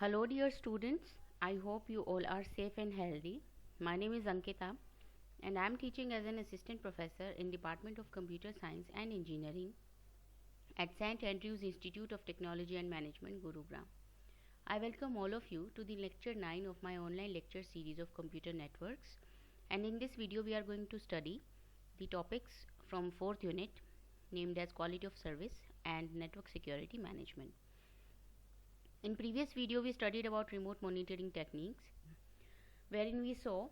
Hello dear students, I hope you all are safe and healthy. My name is Ankita and I am teaching as an assistant professor in Department of Computer Science and Engineering at St. Andrews Institute of Technology and Management, Gurugram. I welcome all of you to the lecture 9 of my online lecture series of computer networks, and in this video we are going to study the topics from 4th unit named as quality of service and network security management. In previous video we studied about remote monitoring techniques, wherein we saw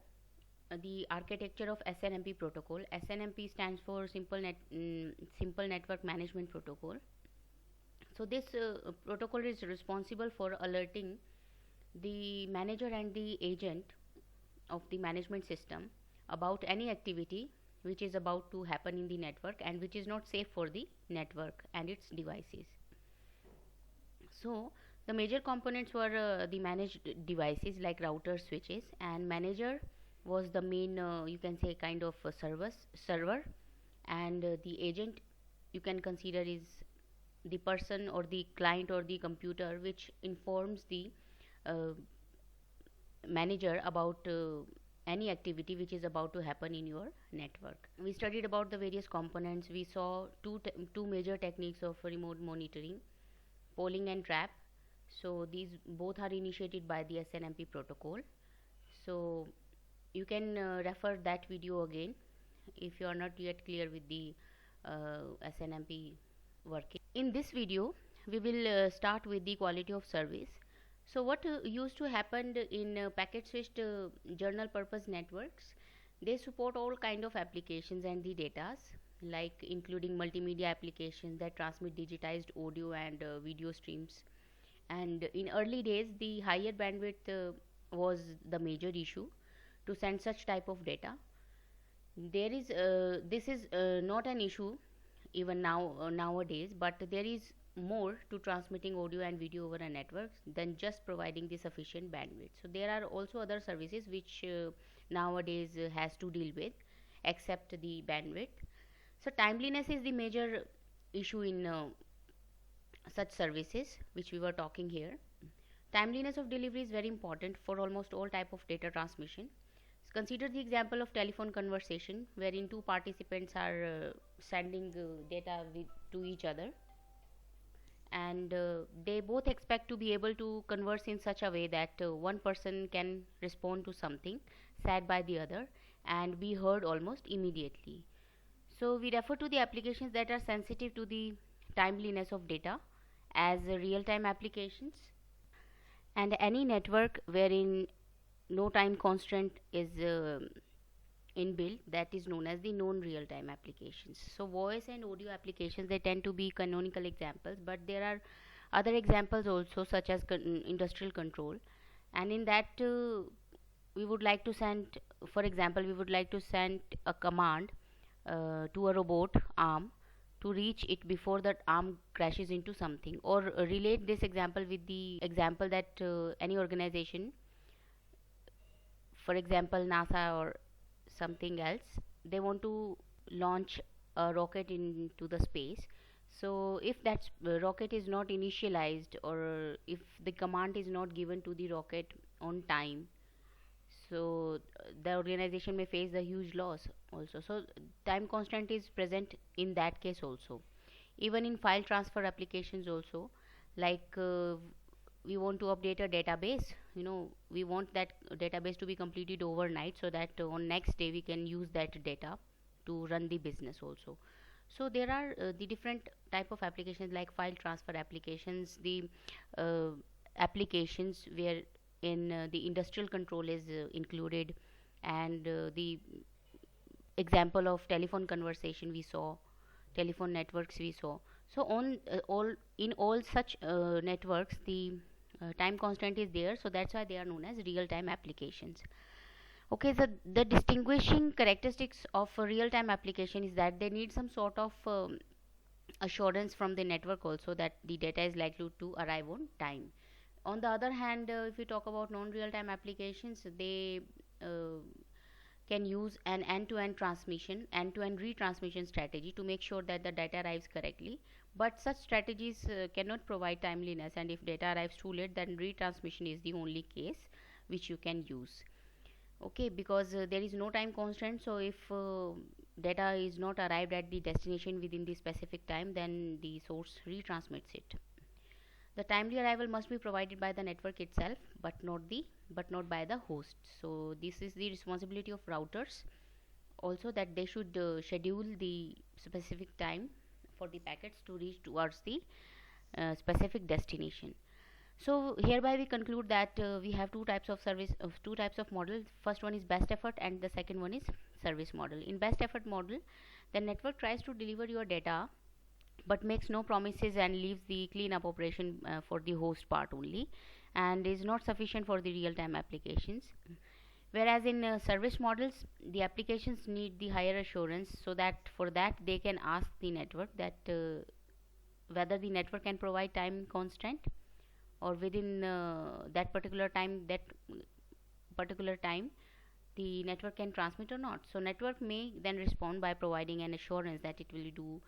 the architecture of SNMP protocol. SNMP stands for Simple Network Management Protocol. So this protocol is responsible for alerting the manager and the agent of the management system about any activity which is about to happen in the network and which is not safe for the network and its devices. So the major components were the managed devices like routers, switches, and manager was the main you can say kind of server, and the agent you can consider is the person or the client or the computer which informs the uh, manager about any activity which is about to happen in your network. We studied about the various components. We saw two major techniques of remote monitoring, polling and trap. So these both are initiated by the SNMP protocol. So you can refer that video again if you are not yet clear with the SNMP working. In this video we will start with the quality of service. So what used to happen in packet switched general purpose networks, they support all kind of applications and the datas, like including multimedia applications that transmit digitized audio and video streams. And in early days the higher bandwidth was the major issue to send such type of data. This is not an issue even nowadays, but there is more to transmitting audio and video over a network than just providing the sufficient bandwidth. So there are also other services which nowadays has to deal with except the bandwidth. So timeliness is the major issue in such services which we were talking here. Timeliness of delivery is very important for almost all type of data transmission. Consider the example of telephone conversation wherein two participants are sending data to each other, and they both expect to be able to converse in such a way that one person can respond to something said by the other and be heard almost immediately. So we refer to the applications that are sensitive to the timeliness of data as real-time applications, and any network wherein no time constraint is inbuilt, that is known as the non real-time applications. So voice and audio applications, they tend to be canonical examples, but there are other examples also such as industrial control, and in that we would like to send, for example, we would like to send a command to a robot arm to reach it before that arm crashes into something, or relate this example with the example that any organization, for example NASA or something else, they want to launch a rocket into the space. So if that rocket is not initialized, or if the command is not given to the rocket on time, so the organization may face a huge loss also. So time constant is present in that case also. Even in file transfer applications also, like we want to update a database, we want that database to be completed overnight so that on next day we can use that data to run the business also. So there are the different type of applications like file transfer applications, the uh, applications where in the industrial control is included, and the example of telephone conversation we saw, telephone networks we saw. So on all such networks the time constant is there, so that's why they are known as real time applications. Okay, so the distinguishing characteristics of a real time application is that they need some sort of assurance from the network also that the data is likely to arrive on time. On the other hand, if we talk about non real time applications, they can use an end to end retransmission strategy to make sure that the data arrives correctly, But such strategies cannot provide timeliness, and if data arrives too late, then retransmission is the only case which you can use. Okay, because there is no time constant, so if data is not arrived at the destination within the specific time, then the source retransmits it. The timely arrival must be provided by the network itself, but not by the host. So this is the responsibility of routers also, that they should schedule the specific time for the packets to reach towards the specific destination. So hereby we conclude that we have two types of model. First one is best effort, and the second one is service model. In best effort model, the network tries to deliver your data but makes no promises and leaves the cleanup operation for the host part only, and is not sufficient for the real time applications. Whereas in service models, the applications need the higher assurance, so that for that they can ask the network that whether the network can provide time constant, or within that particular time the network can transmit or not. So network may then respond by providing an assurance that it will do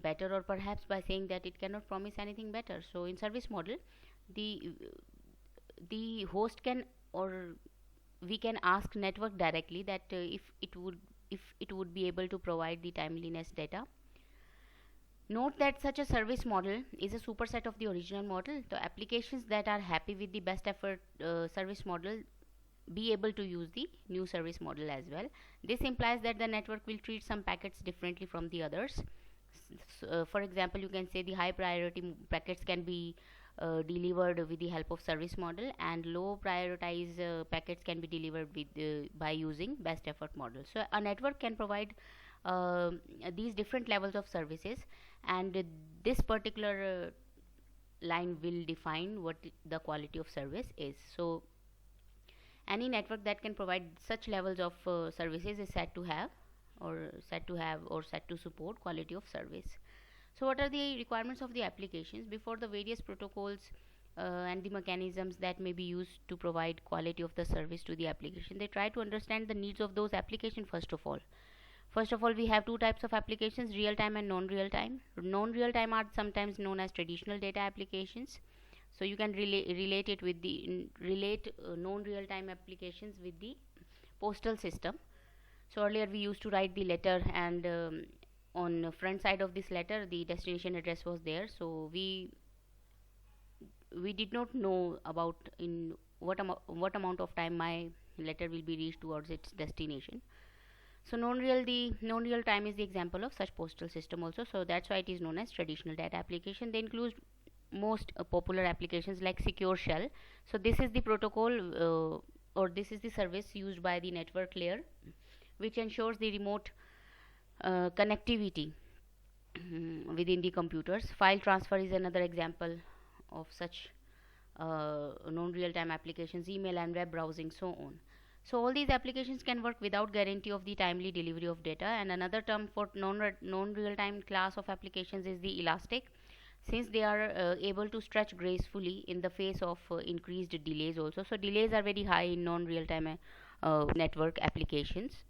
better, or perhaps by saying that it cannot promise anything better. So in service model, the host can, or we can ask network directly that if it would be able to provide the timeliness data. Note that such a service model is a superset of the original model. The applications that are happy with the best effort service model be able to use the new service model as well. This implies that the network will treat some packets differently from the others. For example, you can say the high priority packets can be delivered with the help of service model, and low prioritized packets can be delivered with by using best effort model. So a network can provide uh, these different levels of services, and this particular line will define what the quality of service is. So any network that can provide such levels of services is said to have, or said to support quality of service. So what are the requirements of the applications? Before the various protocols and the mechanisms that may be used to provide quality of the service to the application, they try to understand the needs of those applications. First of all, we have two types of applications: real time and non real time. Non real time are sometimes known as traditional data applications. So you can relate it with the relate non real time applications with the postal system. So earlier we used to write the letter, and on the front side of this letter the destination address was there. So we did not know about in what amount of time my letter will be reached towards its destination. So the non-real time is the example of such postal system also. So that's why it is known as traditional data application. They include most popular applications like secure shell. So this is the protocol, or this is the service used by the network layer, which ensures the remote connectivity within the computers. File transfer is another example of such non-real time applications, email and web browsing, so on. So all these applications can work without guarantee of the timely delivery of data. And another term for non-real time class of applications is the elastic, since they are able to stretch gracefully in the face of increased delays also. So delays are very high in non-real time network applications.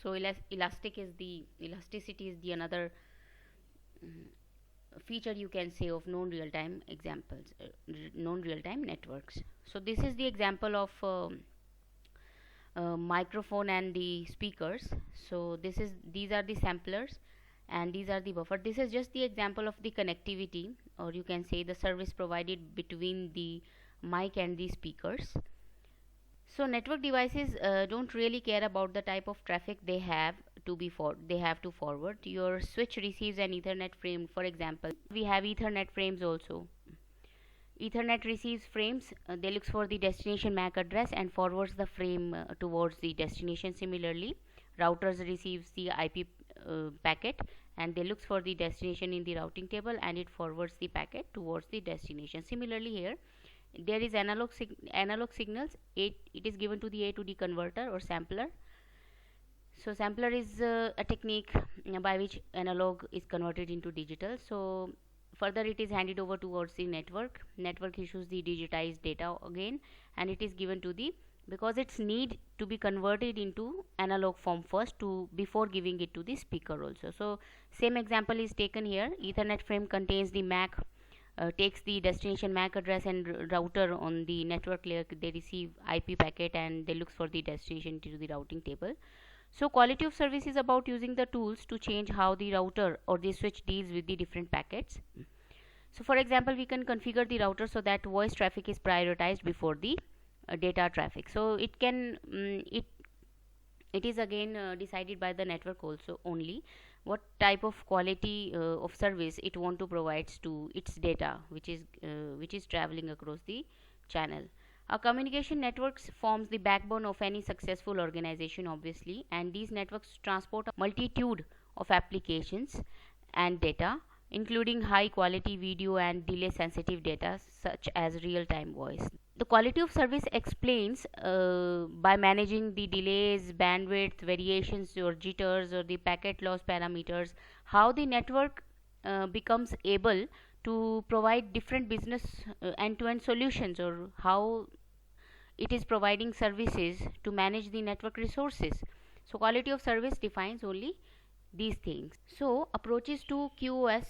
So elasticity is the another feature, you can say, of non-real time examples, non-real time networks. So this is the example of microphone and the speakers. So these are the samplers, and these are the buffer. This is just the example of the connectivity, or you can say the service provided between the mic and the speakers. So network devices don't really care about the type of traffic they have to forward. Your switch receives an Ethernet frame. For example, we have Ethernet frames also. Ethernet receives frames. They looks for the destination MAC address and forwards the frame towards the destination. Similarly, routers receives the IP packet, and they looks for the destination in the routing table, and it forwards the packet towards the destination. Similarly, here there is analog signals. It is given to the A to D converter or sampler. So sampler is a technique by which analog is converted into digital. So further it is handed over towards the network. Network issues the digitized data again, and it is given to the because it's need to be converted into analog form first to before giving it to the speaker also. So same example is taken here. Ethernet frame contains the MAC, takes the destination MAC address, and router on the network layer they receive IP packet and they look for the destination to the routing table. So quality of service is about using the tools to change how the router or the switch deals with the different packets. So for example, we can configure the router so that voice traffic is prioritized before the data traffic. So it can it is again decided by the network also only what type of quality of service it want to provides to its data which is traveling across the channel. A communication networks forms the backbone of any successful organization obviously, and these networks transport a multitude of applications and data, including high quality video and delay sensitive data such as real time voice. The quality of service explains by managing the delays, bandwidth variations or jitters or the packet loss parameters, how the network becomes able to provide different business end-to-end solutions, or how it is providing services to manage the network resources. So quality of service defines only these things. So approaches to QoS,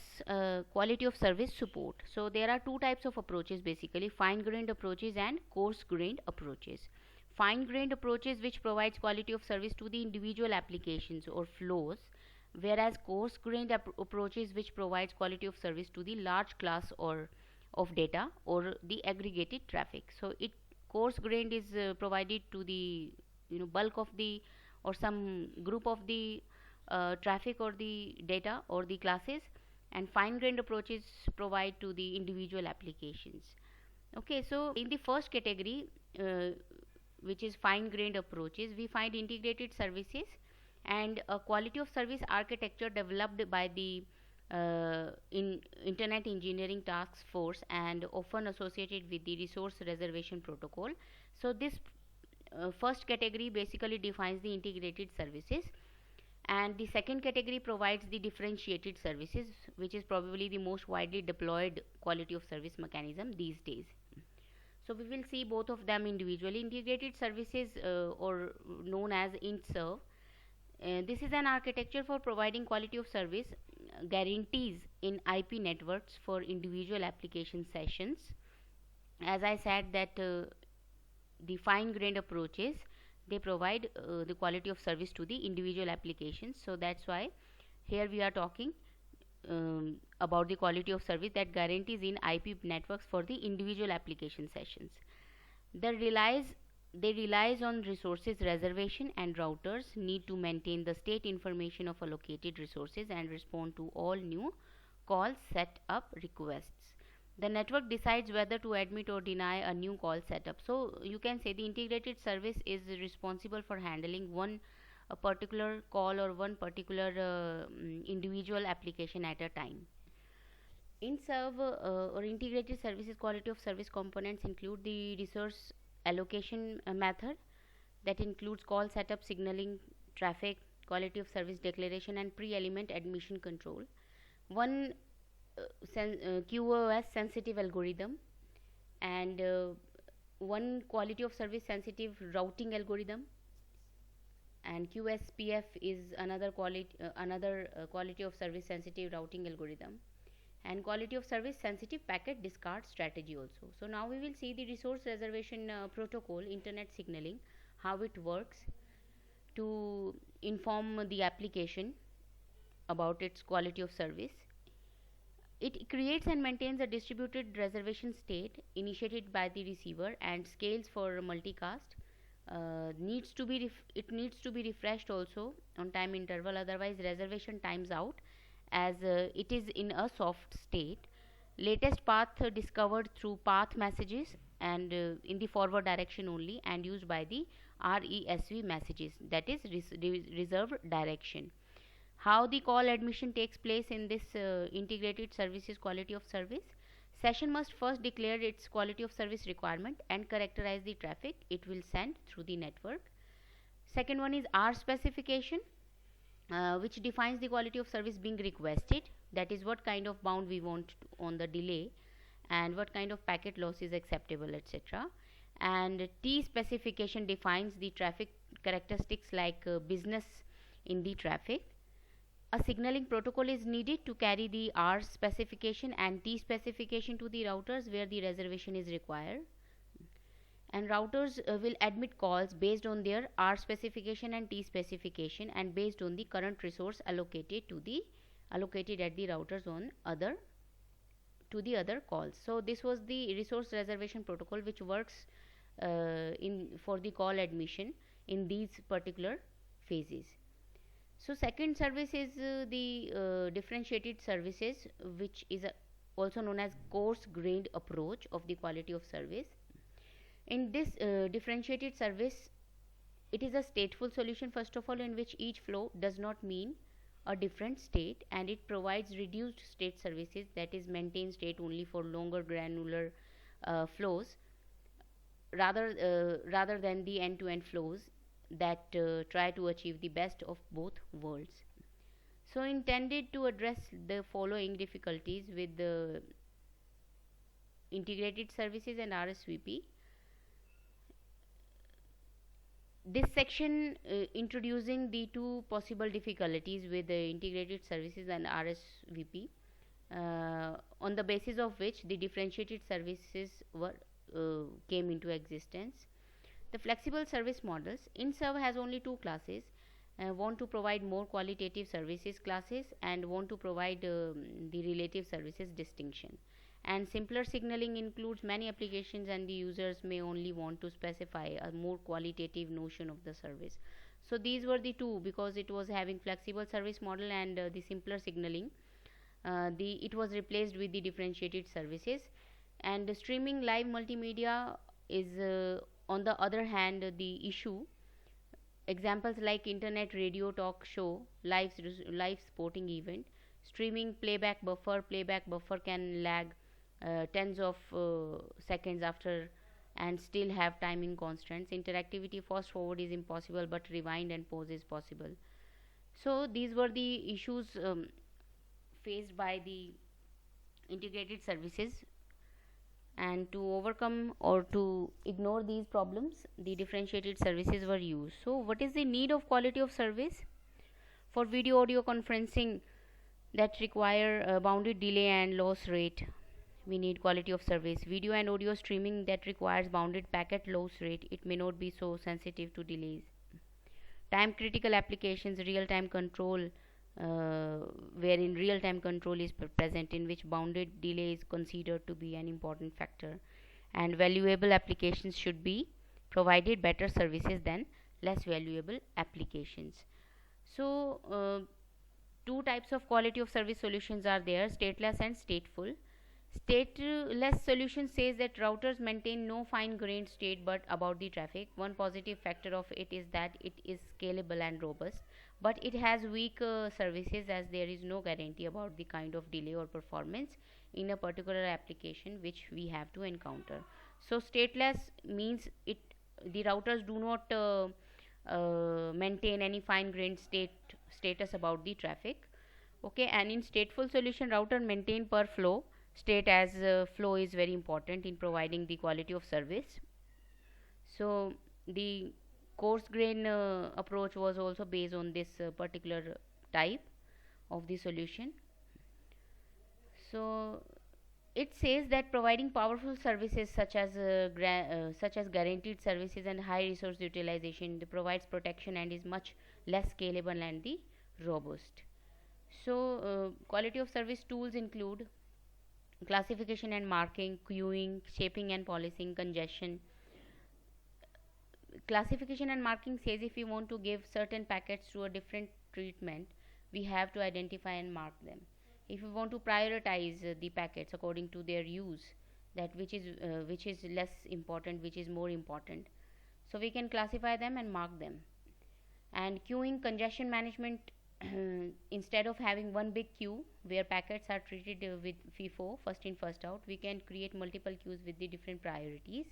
quality of service support. So there are two types of approaches basically: fine grained approaches and coarse grained approaches. Fine grained approaches which provides quality of service to the individual applications or flows, whereas coarse grained approaches which provides quality of service to the large class or of data or the aggregated traffic. So it coarse grained is provided to the bulk of the or some group of the traffic or the data or the classes, and fine grained approaches provide to the individual applications. Okay, so in the first category, which is fine grained approaches, we find integrated services and a quality of service architecture developed by the Internet Engineering Task Force and often associated with the resource reservation protocol. So this first category basically defines the integrated services, and the second category provides the differentiated services, which is probably the most widely deployed quality of service mechanism these days. So we will see both of them individually. Integrated services or known as INTServe. This is an architecture for providing quality of service guarantees in IP networks for individual application sessions. As I said that the fine grained approaches, they provide the quality of service to the individual applications. So that's why here we are talking about the quality of service that guarantees in IP networks for the individual application sessions. They relies on resources reservation, and routers need to maintain the state information of allocated resources and respond to all new call setup requests. The network decides whether to admit or deny a new call setup. So you can say the integrated service is responsible for handling a particular call or one particular individual application at a time. INTServe or integrated services quality of service components include the resource allocation method, that includes call setup, signaling, traffic, quality of service declaration, and pre-element admission control. One QoS sensitive algorithm, and one quality of service sensitive routing algorithm, and QSPF is another quality of service sensitive routing algorithm, and quality of service sensitive packet discard strategy also. So now we will see the resource reservation protocol, internet signaling, how it works to inform the application about its quality of service. It creates and maintains a distributed reservation state initiated by the receiver and scales for multicast. It needs to be refreshed also on time interval, otherwise reservation times out as it is in a soft state. Latest path discovered through path messages and in the forward direction only, and used by the RESV messages, that is reserved direction. How the call admission takes place in this integrated services quality of service: session must first declare its quality of service requirement and characterize the traffic it will send through the network. Second one is R specification, which defines the quality of service being requested, that is what kind of bound we want on the delay and what kind of packet loss is acceptable, etc. And T specification defines the traffic characteristics like business in the traffic. A signaling protocol is needed to carry the R specification and T specification to the routers where the reservation is required. And routers will admit calls based on their R specification and T specification, and based on the current resource allocated at the routers on other calls. So this was the resource reservation protocol, which works in for the call admission in these particular phases. So second service is the differentiated services, which is also known as coarse grained approach of the quality of service. In this differentiated service, it is a stateful solution first of all, in which each flow does not mean a different state, and it provides reduced state services, that is maintain state only for longer granular flows rather than the end-to-end flows that try to achieve the best of both worlds. So intended to address the following difficulties with the integrated services and RSVP. This section introducing the two possible difficulties with the integrated services and RSVP, on the basis of which the differentiated services came into existence. The flexible service models. InServ has only two classes, want to provide more qualitative services classes, and want to provide the relative services distinction. And simpler signaling includes many applications, and the users may only want to specify a more qualitative notion of the service. So these were the two, because it was having flexible service model and the simpler signaling. It was replaced with the differentiated services. And streaming live multimedia is on the other hand the issue. Examples like internet radio talk show, live sporting event, streaming playback buffer can lag tens of seconds after and still have timing constraints. Interactivity fast forward is impossible, but rewind and pause is possible. So these were the issues faced by the integrated services, and to overcome or to ignore these problems, the differentiated services were used. So what is the need of quality of service? For video audio conferencing that require bounded delay and loss rate, we need quality of service. Video and audio streaming that requires bounded packet loss rate, it may not be so sensitive to delays. Time critical applications, real time control, wherein real time control is present, in which bounded delay is considered to be an important factor. And valuable applications should be provided better services than less valuable applications. So two types of quality of service solutions are there: stateless and stateful. Stateless solution says that routers maintain no fine-grained state but about the traffic. One positive factor of it is that it is scalable and robust, but it has weak services, as there is no guarantee about the kind of delay or performance in a particular application which we have to encounter. So stateless means the routers do not maintain any fine-grained status about the traffic. Okay, and in stateful solution, router maintain per flow state, as flow is very important in providing the quality of service. So the coarse grain approach was also based on this particular type of the solution. So it says that providing powerful services such as guaranteed services and high resource utilization provides protection and is much less scalable and the robust. So quality of service tools include classification and marking, queuing, shaping and policing, congestion. Classification and marking says if we want to give certain packets to a different treatment, we have to identify and mark them. If we want to prioritize the packets according to their use, that which is less important, which is more important, so we can classify them and mark them. And queuing, congestion management. Instead of having one big queue where packets are treated with FIFO, first in first out, we can create multiple queues with the different priorities.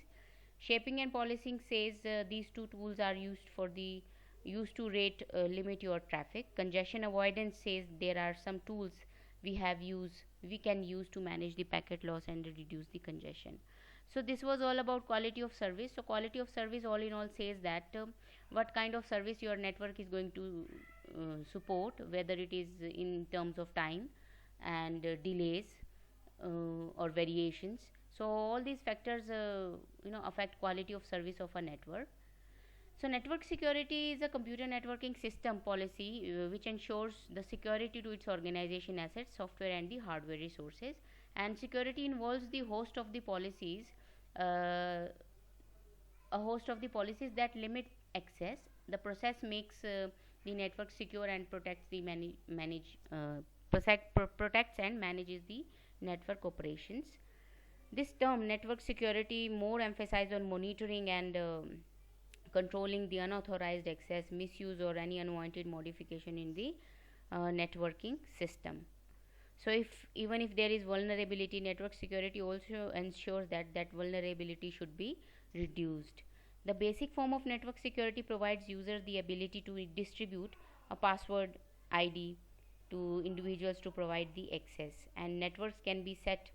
Shaping and policing says these two tools are used to rate limit your traffic. Congestion avoidance says there are some tools we can use to manage the packet loss and reduce the congestion. So this was all about quality of service. So quality of service all in all says that what kind of service your network is going to support, whether it is in terms of time and delays or variations. So all these factors affect quality of service of a network. So network security is a computer networking system policy which ensures the security to its organization assets, software and the hardware resources. And security involves the host of the policies, uh, a host of the policies that limit access. The process makes the network secure and protects the protects and manages the network operations. This term network security more emphasizes on monitoring and controlling the unauthorized access, misuse or any unwanted modification in the networking system. So if even if there is vulnerability, network security also ensures that that vulnerability should be reduced. The basic form of network security provides users the ability to distribute a password ID to individuals to provide the access, and networks can be set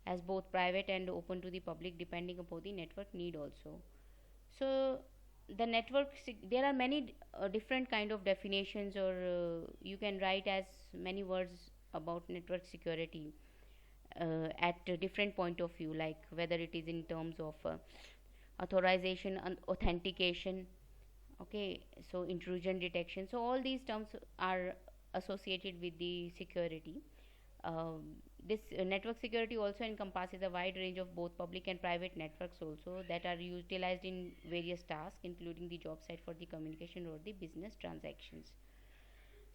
as both private and open to the public depending upon the network need also. So the there are many different kind of definitions, or you can write as many words about network security at a different point of view, like whether it is in terms of authorization and authentication, okay, so intrusion detection. So all these terms are associated with the security. This network security also encompasses a wide range of both public and private networks also that are utilized in various tasks, including the job site for the communication or the business transactions.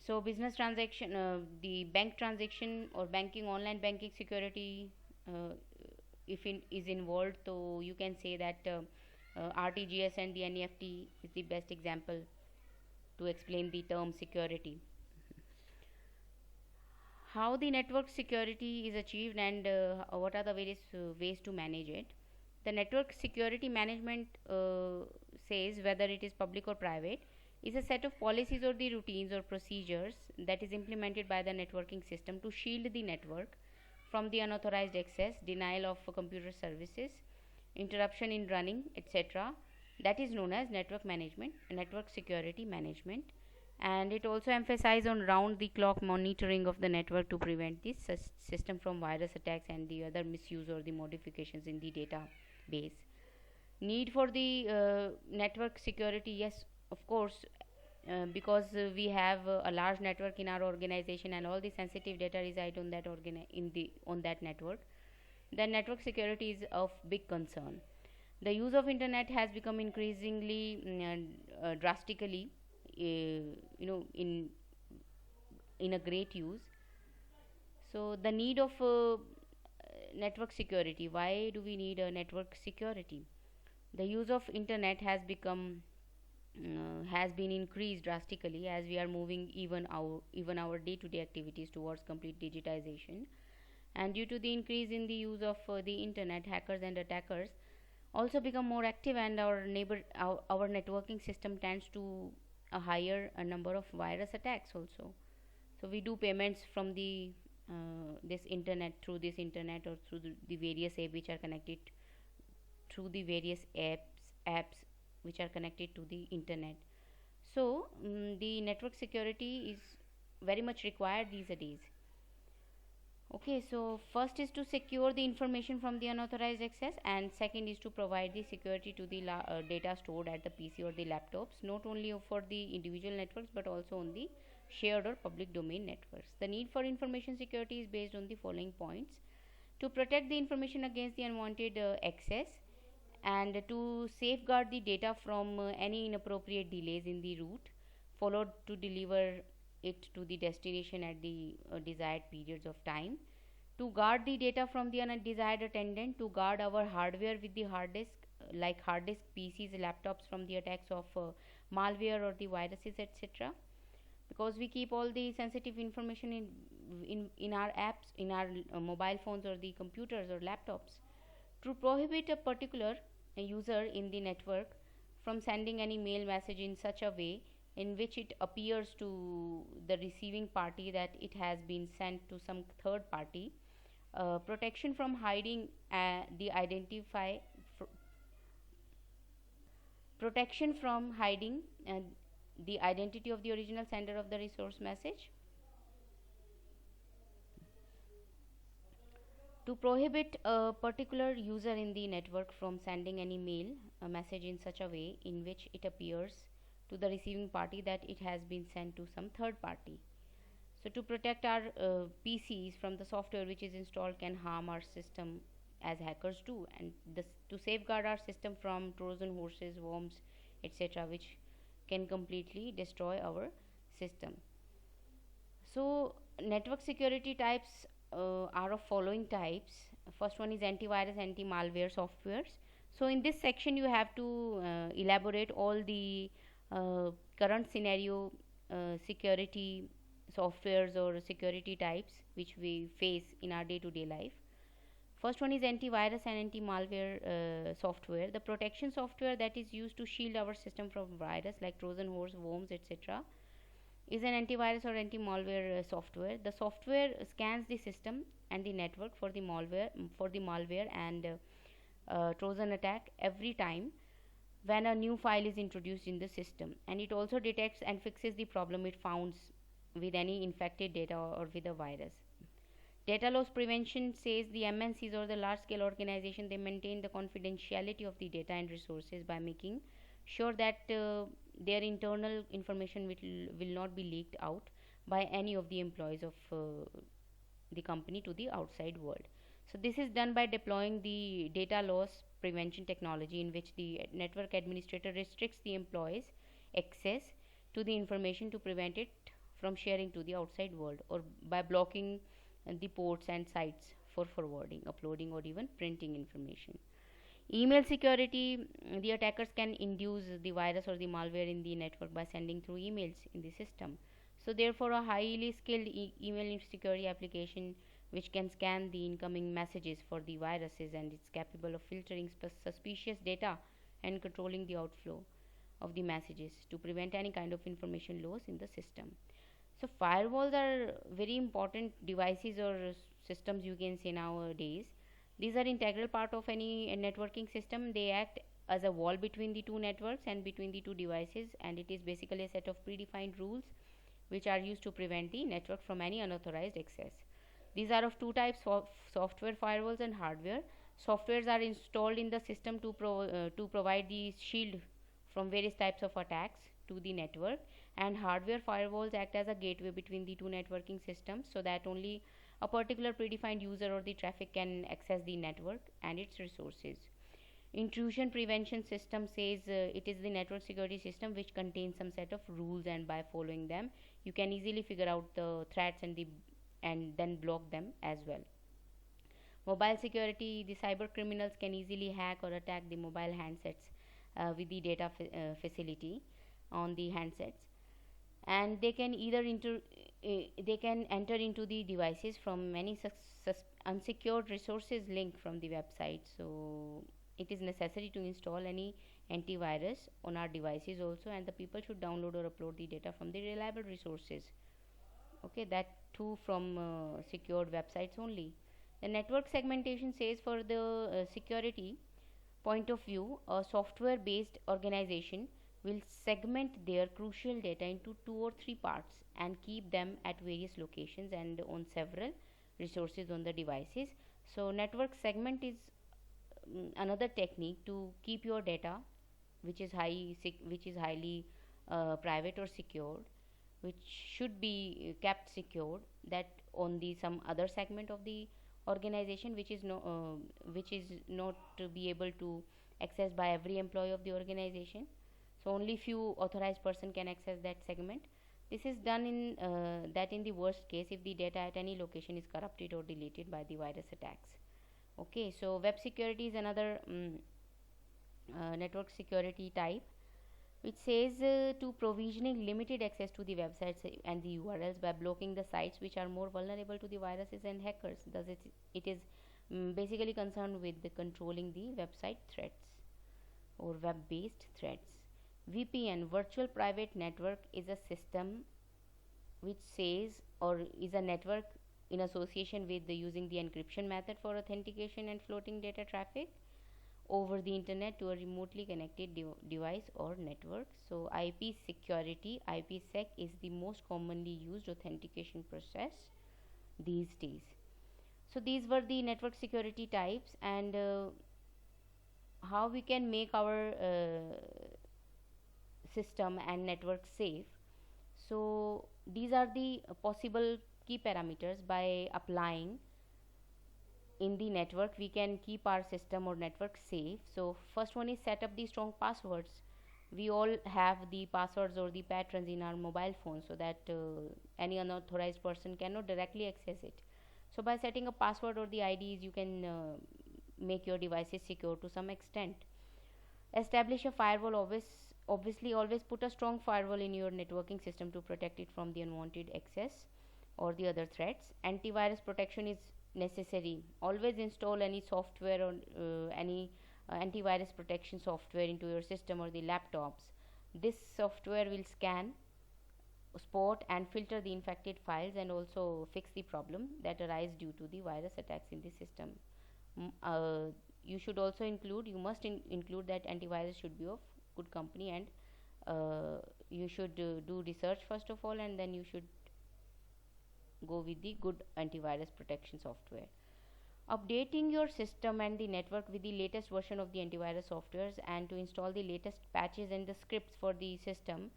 So business transaction, the bank transaction or banking, online banking security, if it is involved, so you can say that RTGS and the NEFT is the best example to explain the term security. How the network security is achieved and what are the various ways to manage it. The network security management says, whether it is public or private, is a set of policies or the routines or procedures that is implemented by the networking system to shield the network from the unauthorized access, denial of computer services, interruption in running, etc. That is known as network management, network security management. And it also emphasizes on round the clock monitoring of the network to prevent the system from virus attacks and the other misuse or the modifications in the database. Need for the network security, yes, of course, because we have a large network in our organization and all the sensitive data reside on that on that network. The network security is of big concern. The use of internet has become increasingly drastically in a great use. So the need of network security, why do we need a network security? The use of internet has been increased drastically as we are moving even our day-to-day activities towards complete digitization. And due to the increase in the use of the internet, hackers and attackers also become more active, and our networking system tends to a higher number of virus attacks also. So we do payments from the this internet, through this internet, or through the various apps which are connected through the various apps which are connected to the internet. So the network security is very much required these days. Okay, so first is to secure the information from the unauthorized access, and second is to provide the security to the data stored at the PC or the laptops, not only for the individual networks but also on the shared or public domain networks. The need for information security is based on the following points: to protect the information against the unwanted access, and to safeguard the data from any inappropriate delays in the route, followed to deliver it to the destination at the desired periods of time, to guard the data from the undesired attendant, to guard our hardware with the hard disk, like hard disk PCs, laptops, from the attacks of malware or the viruses, etc. Because we keep all the sensitive information in our apps, in our mobile phones or the computers or laptops. To prohibit a particular user in the network from sending any mail message in such a way in which it appears to the receiving party that it has been sent to some third party. Protection from hiding the Protection from hiding the identity of the original sender of the resource message. To prohibit a particular user in the network from sending any mail a message in such a way in which it appears to the receiving party that it has been sent to some third party. So to protect our PCs from the software which is installed can harm our system as hackers do, and to safeguard our system from Trojan horses, worms, etc., which can completely destroy our system. So network security types are of following types. First one is antivirus, anti-malware softwares. So in this section you have to elaborate all the current scenario security softwares or security types which we face in our day-to-day life. First one is antivirus and anti-malware software. The protection software that is used to shield our system from virus like Trojan horse, worms, etc., is an antivirus or anti-malware software. The software scans the system and the network for the malware and Trojan attack every time when a new file is introduced in the system, and it also detects and fixes the problem it founds with any infected data or with a virus. Data loss prevention says the MNCs or the large scale organization, they maintain the confidentiality of the data and resources by making sure that their internal information will not be leaked out by any of the employees of the company to the outside world. So this is done by deploying the data loss prevention technology in which the network administrator restricts the employees access to the information to prevent it from sharing to the outside world, or by blocking the ports and sites for forwarding, uploading, or even printing information. Email security, the attackers can induce the virus or the malware in the network by sending through emails in the system. So therefore a highly skilled email security application which can scan the incoming messages for the viruses, and it's capable of filtering suspicious data and controlling the outflow of the messages to prevent any kind of information loss in the system. So firewalls are very important devices or systems you can say nowadays. These are integral part of any networking system. They act as a wall between the two networks and between the two devices, and it is basically a set of predefined rules which are used to prevent the network from any unauthorized access. These are of two types of software firewalls and hardware. Softwares are installed in the system to provide the shield from various types of attacks to the network, and hardware firewalls act as a gateway between the two networking systems so that only a particular predefined user or the traffic can access the network and its resources. Intrusion prevention system says it is the network security system which contains some set of rules, and by following them you can easily figure out the threats and then block them as well. Mobile security, the cyber criminals can easily hack or attack the mobile handsets with the data facility on the handsets, and they can they can enter into the devices from many unsecured resources linked from the website. So it is necessary to install any antivirus on our devices also, and the people should download or upload the data from the reliable resources, okay, that too from secured websites only. The network segmentation says for the security point of view, a software based organization will segment their crucial data into 2 or 3 parts and keep them at various locations and on several resources on the devices. So network segment is another technique to keep your data which is highly private or secured, which should be kept secured, that on the some other segment of the organization which is not to be able to access by every employee of the organization. So only few authorized person can access that segment. This is done in the worst case if the data at any location is corrupted or deleted by the virus attacks. Okay, so web security is another network security type which says to provisioning limited access to the websites and the URLs by blocking the sites which are more vulnerable to the viruses and hackers. Thus it is basically concerned with the controlling the website threats or web based threats. VPN, virtual private network, is a system which says, or is a network in association with using the encryption method for authentication and floating data traffic. over the internet to a remotely connected device or network. So IP security, IPsec, is the most commonly used authentication process these days. So these were the network security types, and how we can make our system and network safe. So these are the possible key parameters. By applying in the network, we can keep our system or network safe. So first one is set up the strong passwords. We all have the passwords or the patterns in our mobile phone, so that any unauthorized person cannot directly access it. So by setting a password or the IDs, you can make your devices secure to some extent. Establish a firewall. Obviously always put a strong firewall in your networking system to protect it from the unwanted access or the other threats. Antivirus protection is necessary. Always install any software or any antivirus protection software into your system or the laptops. This software will scan, spot and filter the infected files, and also fix the problem that arise due to the virus attacks in the system. You should also include, you must include that antivirus should be of good company, and you should do research first of all, and then you should go with the good antivirus protection software. Updating your system and the network with the latest version of the antivirus softwares, and to install the latest patches and the scripts for the system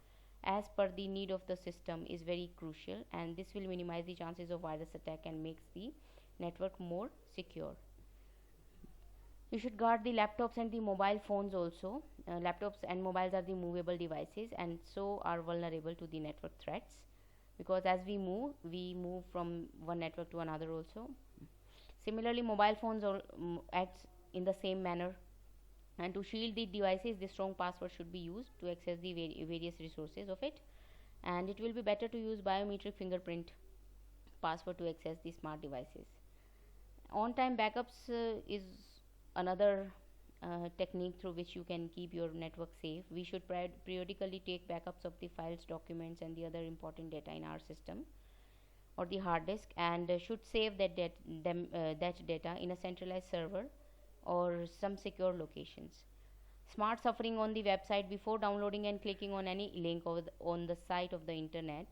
as per the need of the system is very crucial, and this will minimize the chances of virus attack and makes the network more secure. You should guard the laptops and the mobile phones also. Laptops and mobiles are the movable devices, and so are vulnerable to the network threats, because as we move from one network to another also. Similarly, mobile phones acts in the same manner, and to shield the devices, the strong password should be used to access the various resources of it, and it will be better to use biometric fingerprint password to access the smart devices. On time backups is another technique through which you can keep your network safe. We should periodically take backups of the files, documents and the other important data in our system or the hard disk, and should save that data in a centralized server or some secure locations. Smart suffering on the website. Before downloading and clicking on any link on the site of the internet,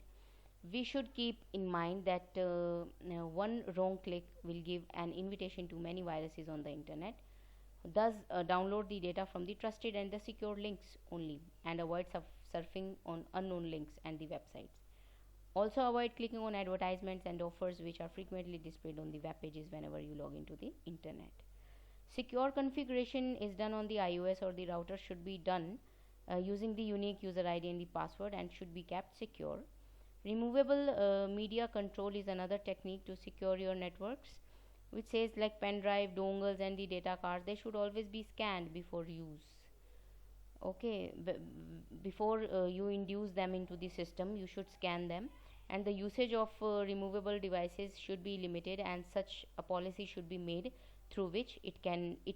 we should keep in mind that one wrong click will give an invitation to many viruses on the internet. Thus, download the data from the trusted and the secure links only, and avoid surfing on unknown links and the websites. Also, avoid clicking on advertisements and offers which are frequently displayed on the web pages whenever you log into the internet. Secure configuration is done on the iOS, or the router should be done using the unique user ID and the password, and should be kept secure. Removable media control is another technique to secure your networks, which says like pen drive, dongles and the data cards, they should always be scanned before use. Okay, before you induce them into the system, you should scan them, and the usage of removable devices should be limited, and such a policy should be made through which it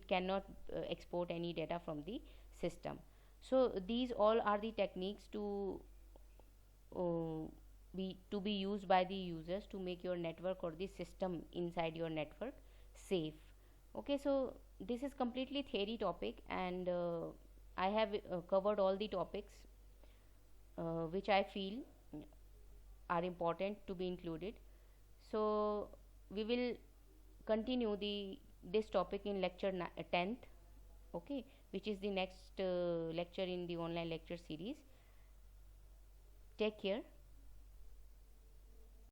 cannot export any data from the system. So these all are the techniques to be used by the users to make your network or the system inside your network safe. Okay, so this is completely theory topic, and I have covered all the topics which I feel are important to be included. So we will continue this topic in lecture 10th, okay, which is the next lecture in the online lecture series. Take care.